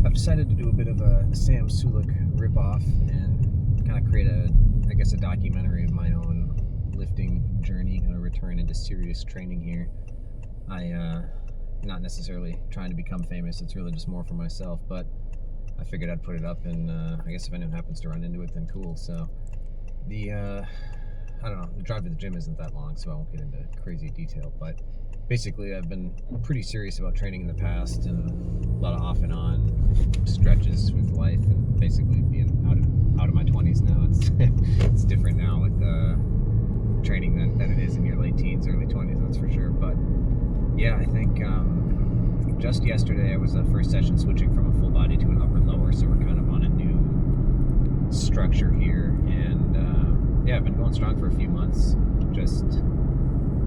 I've decided to do a bit of a Sam Sulek ripoff and kind of create a documentary of my own lifting journey, kind of return into serious training here. Not necessarily trying to become famous, it's really just more for myself, but I figured I'd put it up, and I guess if anyone happens to run into it, then cool. So I don't know, the drive to the gym isn't that long, so I won't get into crazy detail, but basically I've been pretty serious about training in the past, and a lot of off and on stretches with life, and basically being out of my 20s now. It's different now with training than it is in your late teens, early 20s, that's for sure. But yeah, I think just yesterday I was first session switching from a full body to an upper lower, so we're kind of on a new structure here, and yeah, I've been going strong for a few months, just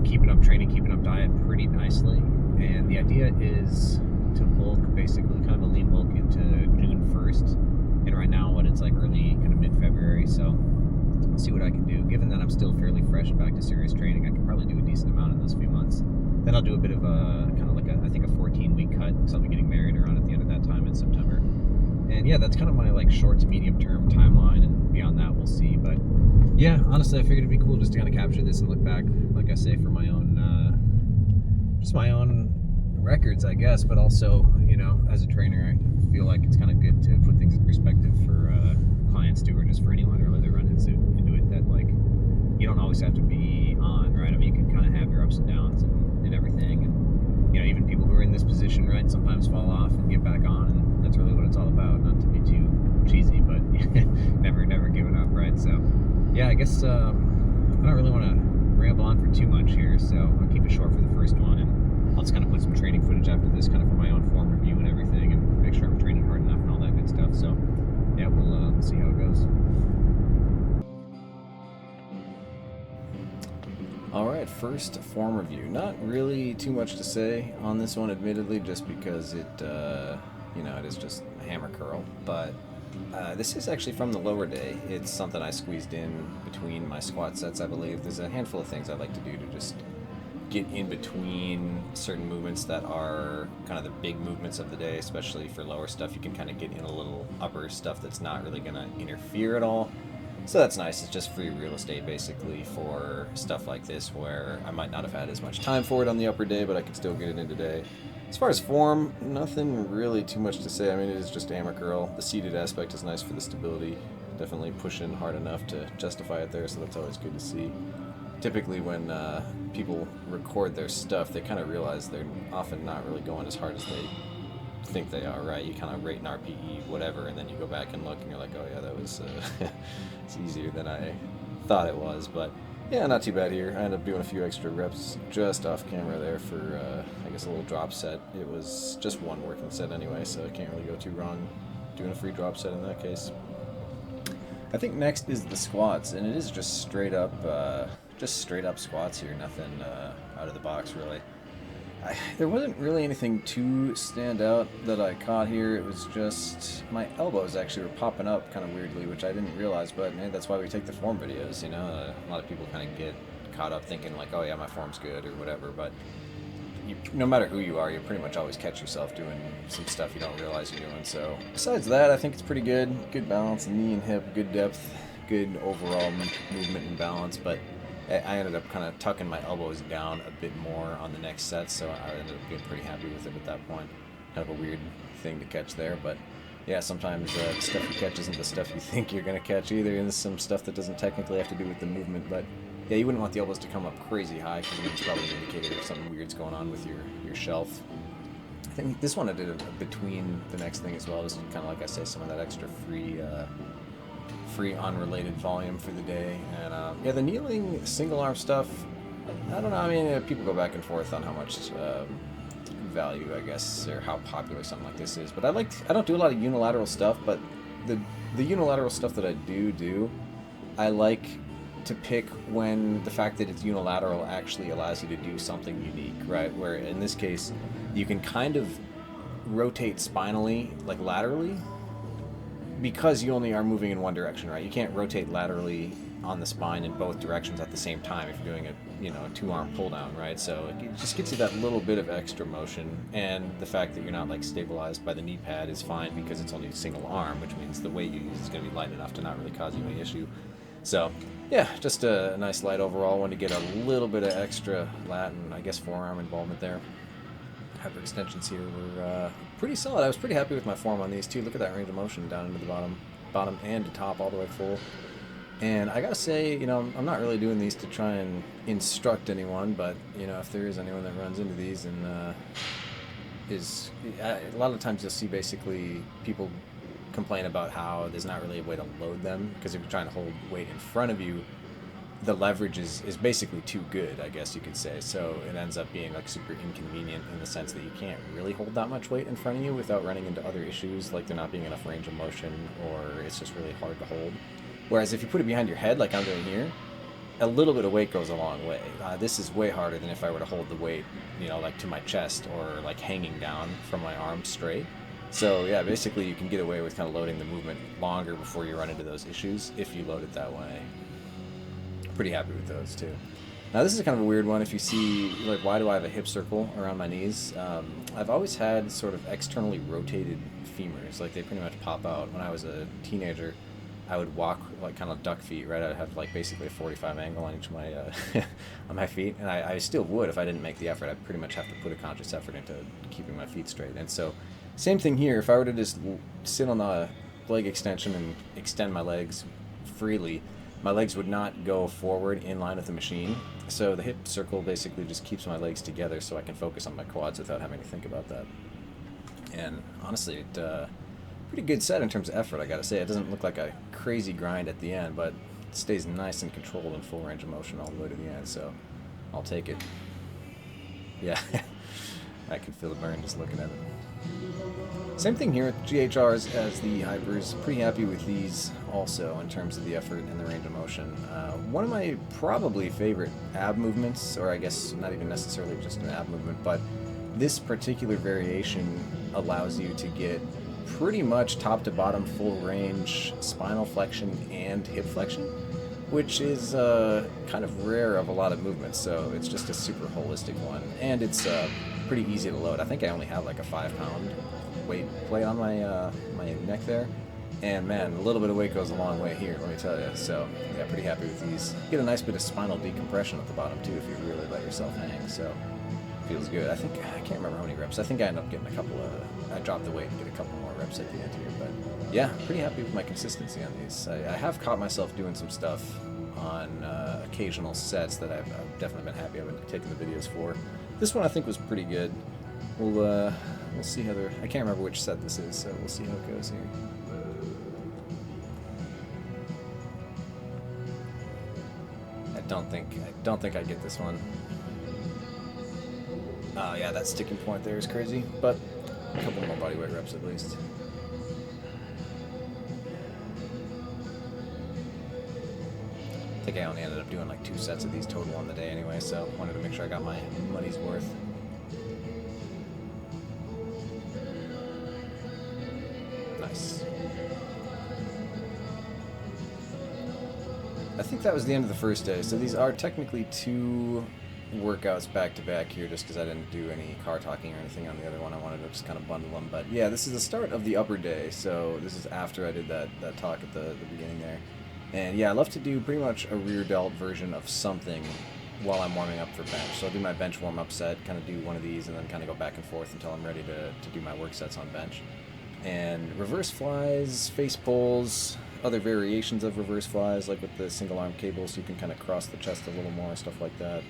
keeping up training, keeping up diet pretty nicely, and the idea is to bulk, basically kind of a lean bulk into June 1st, and right now it's like early, kind of mid-February, so I'll see what I can do. Given that I'm still fairly fresh back to serious training, I can probably do a decent amount in those few months. Then I'll do a bit of a, kind of like I think a 14-week cut, because I'll be getting married around at the end of that time in September. And yeah, that's kind of my like short to medium term timeline, and beyond that we'll see. But yeah, honestly, I figured it'd be cool just to kind of capture this and look back, like I say, for my own, just my own records, I guess, but also, as a trainer, I feel like it's kind of good to put things in perspective for clients too, or just for anyone really that run into it, that like, you don't always have to be on, right? I mean, you can kind of have your ups and downs and everything, and even people who are in this position, right, sometimes fall off and get back on, and that's really what it's all about. Not to be too cheesy, but never giving up, right? So yeah, I guess I don't really want to ramble on for too much here, so I'll keep it short for the first one, and I'll just kind of put some training footage after this, kind of for my own form review and everything, and make sure I'm training hard enough and all that good stuff. So yeah, we'll see how it goes. Alright, first form review. Not really too much to say on this one, admittedly, just because it is just a hammer curl. But this is actually from the lower day. It's something I squeezed in between my squat sets, I believe. There's a handful of things I like to do to just get in between certain movements that are kind of the big movements of the day, especially for lower stuff. You can kind of get in a little upper stuff that's not really going to interfere at all. So that's nice. It's just free real estate, basically, for stuff like this, where I might not have had as much time for it on the upper day, but I can still get it in today. As far as form, nothing really too much to say. I mean, it is just a hammer curl. The seated aspect is nice for the stability. Definitely pushing hard enough to justify it there, so that's always good to see. Typically when people record their stuff, they kind of realize they're often not really going as hard as they think they are, right? You kind of rate an RPE, whatever, and then you go back and look, and you're like, oh yeah, that was it's easier than I thought it was. But yeah, not too bad here. I ended up doing a few extra reps just off camera there for I guess a little drop set. It was just one working set anyway, so I can't really go too wrong doing a free drop set in that case. I think next is the squats, and it is just straight up squats here. Nothing out of the box really. There wasn't really anything too stand out that I caught here. It was just my elbows actually were popping up kind of weirdly, which I didn't realize, but that's why we take the form videos, a lot of people kind of get caught up thinking like, oh yeah, my form's good or whatever, but no matter who you are, you pretty much always catch yourself doing some stuff you don't realize you're doing. So besides that, I think it's pretty good balance, knee and hip, good depth, good overall movement and balance, but I ended up kind of tucking my elbows down a bit more on the next set, so I ended up getting pretty happy with it at that point. Kind of a weird thing to catch there, but yeah, sometimes the stuff you catch isn't the stuff you think you're going to catch either, and there's some stuff that doesn't technically have to do with the movement, but yeah, you wouldn't want the elbows to come up crazy high, because it's probably an indicator if something weird's going on with your shelf. I think this one I did between the next thing as well, just kind of like I say, some of that extra free unrelated volume for the day. And yeah, the kneeling single arm stuff, I don't know, I mean, people go back and forth on how much value, I guess, or how popular something like this is, but I don't do a lot of unilateral stuff, but the unilateral stuff that I do, I like to pick when the fact that it's unilateral actually allows you to do something unique, right? Where in this case, you can kind of rotate spinally, like laterally, because you only are moving in one direction, right? You can't rotate laterally on the spine in both directions at the same time if you're doing a 2-arm pull down, right? So it just gets you that little bit of extra motion, and the fact that you're not like stabilized by the knee pad is fine because it's only a single arm, which means the weight you use is going to be light enough to not really cause you any issue. So yeah, just a nice light overall. Want to get a little bit of extra lat and I guess forearm involvement there. Hyperextensions here were pretty solid. I was pretty happy with my form on these too. Look at that range of motion down into the bottom and the top all the way full. And I gotta say, I'm not really doing these to try and instruct anyone, but if there is anyone that runs into these and a lot of times you'll see basically people complain about how there's not really a way to load them, because if you're trying to hold weight in front of you, the leverage is basically too good, I guess you could say. So it ends up being like super inconvenient in the sense that you can't really hold that much weight in front of you without running into other issues, like there not being enough range of motion, or it's just really hard to hold. Whereas if you put it behind your head like I'm doing here, a little bit of weight goes a long way. This is way harder than if I were to hold the weight, like to my chest or like hanging down from my arms straight. So yeah, basically you can get away with kind of loading the movement longer before you run into those issues if you load it that way. Pretty happy with those too. Now this is kind of a weird one. If you see, like, why do I have a hip circle around my knees? I've always had sort of externally rotated femurs, like they pretty much pop out. When I was a teenager, I would walk like kind of duck feet, right? I'd have like basically a 45 angle on each of my on my feet, and I still would if I didn't make the effort. I'd pretty much have to put a conscious effort into keeping my feet straight. And so same thing here. If I were to just sit on the leg extension and extend my legs freely, my legs would not go forward in line with the machine. So the hip circle basically just keeps my legs together so I can focus on my quads without having to think about that. And honestly, it pretty good set in terms of effort, I gotta say. It doesn't look like a crazy grind at the end, but it stays nice and controlled in full range of motion all the way to the end, so I'll take it. Yeah, I can feel the burn just looking at it. Same thing here with GHRs as the Hypers. Pretty happy with these also in terms of the effort and the range of motion. One of my probably favorite ab movements, or I guess not even necessarily just an ab movement, but this particular variation allows you to get pretty much top to bottom full range spinal flexion and hip flexion, which is kind of rare of a lot of movements, so it's just a super holistic one, and it's pretty easy to load. I think I only have like a 5-pound weight plate on my my neck there, and man, a little bit of weight goes a long way here, let me tell you. So yeah, pretty happy with these. Get a nice bit of spinal decompression at the bottom too if you really let yourself hang, so feels good. I can't remember how many reps. I think I ended up getting I dropped the weight and get a couple more reps at the end here, but yeah, pretty happy with my consistency on these. I have caught myself doing some stuff on occasional sets that I've definitely been happy I've been taking the videos for. This one I think was pretty good. We'll see how I can't remember which set this is, so we'll see how it goes here. I don't think I get this one. Oh yeah, that sticking point there is crazy, but a couple more bodyweight reps at least. I think I only ended up doing like 2 sets of these total on the day anyway, so wanted to make sure I got my money's worth. Nice. I think that was the end of the first day, so these are technically 2 workouts back to back here, just because I didn't do any car talking or anything on the other one. I wanted to just kind of bundle them, but yeah, this is the start of the upper day, so this is after I did that talk at the beginning there. And yeah, I love to do pretty much a rear delt version of something while I'm warming up for bench. So I'll do my bench warm-up set, kind of do one of these, and then kind of go back and forth until I'm ready to do my work sets on bench. And reverse flies, face pulls, other variations of reverse flies, like with the single arm cable, so you can kind of cross the chest a little more, stuff like that.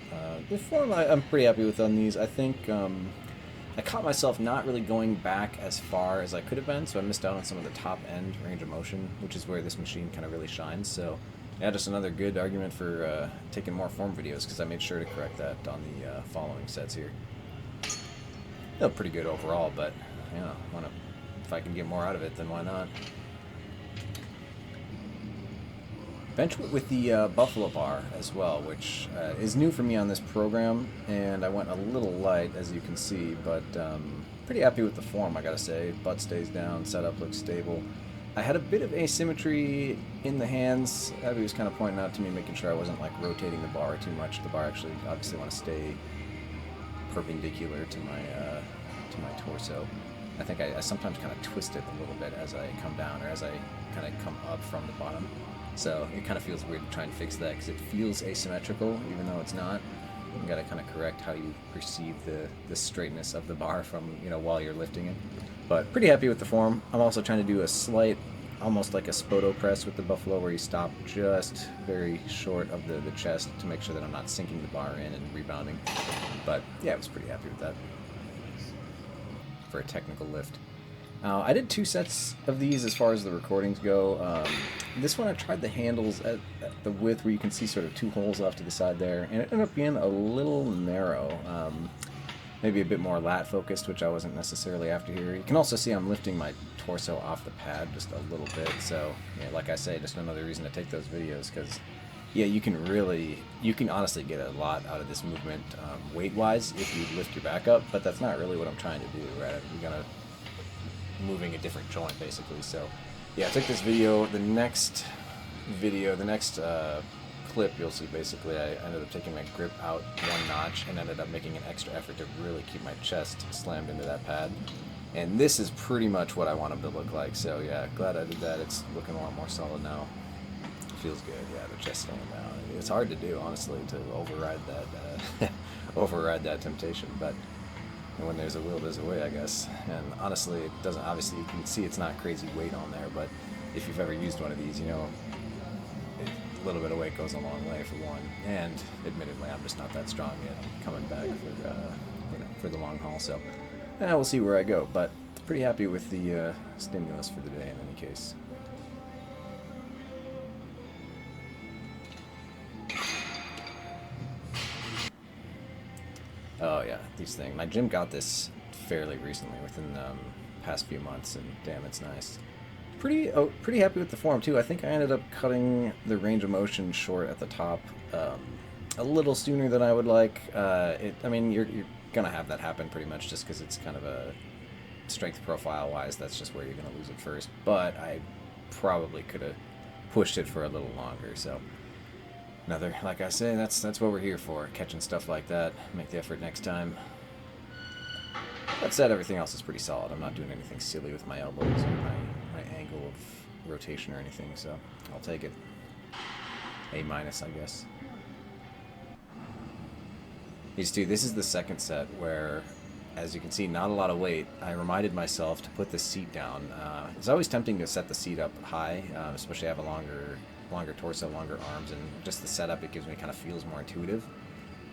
The form I'm pretty happy with on these. I think I caught myself not really going back as far as I could have been, so I missed out on some of the top end range of motion, which is where this machine kind of really shines. So yeah, just another good argument for taking more form videos, because I made sure to correct that on the following sets here. They're pretty good overall, but if I can get more out of it, then why not? Bench with the Buffalo bar as well, which is new for me on this program, and I went a little light, as you can see, but pretty happy with the form, I gotta say. Butt stays down, setup looks stable, I had a bit of asymmetry in the hands. Abby was kind of pointing out to me, making sure I wasn't like rotating the bar too much. The bar actually obviously want to stay perpendicular to my torso. I think I sometimes kind of twist it a little bit as I come down or as I kind of come up from the bottom. So it kind of feels weird to try and fix that because it feels asymmetrical even though it's not. You got to kind of correct how you perceive the straightness of the bar from, you know, while you're lifting it. But pretty happy with the form. I'm also trying to do a slight, almost like a spoto press with the buffalo where you stop just very short of the chest to make sure that I'm not sinking the bar in and rebounding. But yeah, I was pretty happy with that for a technical lift. I did 2 sets of these as far as the recordings go. This one I tried the handles at the width where you can see sort of 2 holes off to the side there, and it ended up being a little narrow. Maybe a bit more lat focused, which I wasn't necessarily after here. You can also see I'm lifting my torso off the pad just a little bit, so yeah, like I say, just another reason to take those videos, because yeah, you can honestly get a lot out of this movement weight-wise if you lift your back up, but that's not really what I'm trying to do, right? You're gonna moving a different joint basically. So yeah, I took this video. The next clip you'll see basically I ended up taking my grip out 1 notch and ended up making an extra effort to really keep my chest slammed into that pad, and this is pretty much what I want them to look like. So yeah, glad I did that. It's looking a lot more solid now. Feels good. Yeah, the chest staying down. It's hard to do, honestly, to override that override that temptation, but when there's a will, there's a way, I guess. And honestly, it doesn't, obviously you can see it's not crazy weight on there, but if you've ever used one of these, you know, a little bit of weight goes a long way for one. And admittedly, I'm just not that strong yet. I'm coming back for, you know, for the long haul, so we'll see where I go. But pretty happy with the stimulus for the day in any case. Oh yeah, these things. My gym got this fairly recently, within the past few months, and damn, it's nice. Pretty happy with the form too. I think I ended up cutting the range of motion short at the top a little sooner than I would like. I mean, you're gonna have that happen pretty much just because it's kind of a strength profile wise. That's just where you're gonna lose it first. But I probably could have pushed it for a little longer. So. Another, like I say, that's what we're here for, catching stuff like that. Make the effort next time. That said, everything else is pretty solid. I'm not doing anything silly with my elbows or my angle of rotation or anything, so I'll take it. A-, I guess. These two, this is the second set where, as you can see, not a lot of weight. I reminded myself to put the seat down. It's always tempting to set the seat up high, especially have a longer torso, longer arms, and just the setup, it gives me kind of feels more intuitive.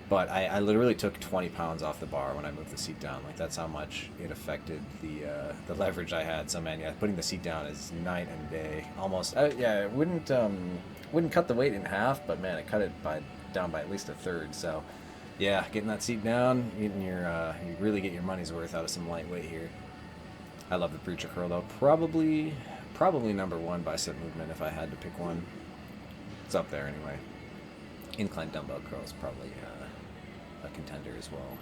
But I literally took 20 pounds off the bar when I moved the seat down. Like, that's how much it affected the leverage I had. So man, yeah, putting the seat down is night and day. Almost, yeah, it wouldn't cut the weight in half, but man, it cut it down by at least a third. So yeah, getting that seat down, you really get your money's worth out of some lightweight here. I love the preacher curl though. Probably number 1 bicep movement if I had to pick one. It's up there anyway. Incline dumbbell curl is probably a contender as well.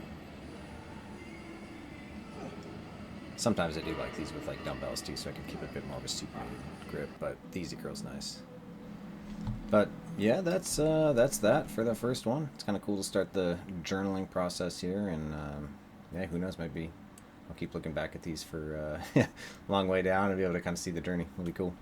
Sometimes I do like these with like dumbbells too, so I can keep a bit more of a supinated grip, but the easy curl's nice. But yeah, that's that for the first one. It's kind of cool to start the journaling process here, and yeah, who knows, maybe I'll keep looking back at these for a long way down and be able to kind of see the journey. It'll be cool.